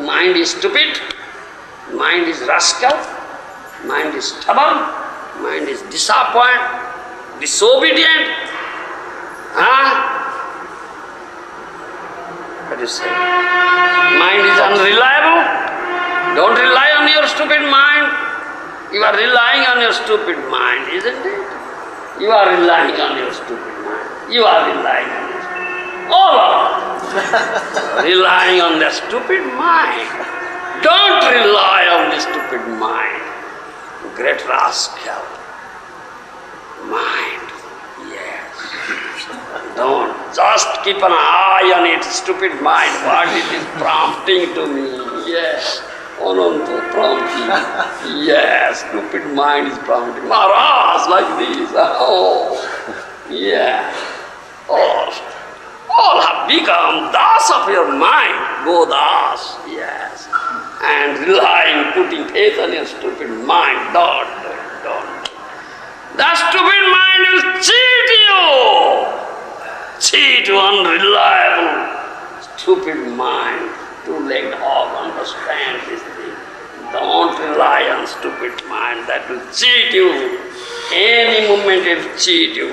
Mind is stupid, mind is rascal, mind is stubborn, mind is disappointed, disobedient. What do you say? Mind is unreliable. Don't rely on your stupid mind. You are relying on your stupid mind, isn't it? You are relying on your stupid mind. You are relying on your stupid mind. All of us relying on the stupid mind. Don't rely on the stupid mind. Great rascal. Mind. Yes. Don't. Just keep an eye on it, stupid mind, what it is prompting to me. Yes. Ananta prompting. Yes, stupid mind is prompting. Maharaj, like this. Oh. Yeah. All have become das of your mind. Go das. Yes. And relying, putting faith on your stupid mind. Don't. The stupid mind will cheat you. Cheat you, unreliable, stupid mind. Two-legged hog, understand this thing. Don't rely on stupid mind. That will cheat you. Any moment it will cheat you.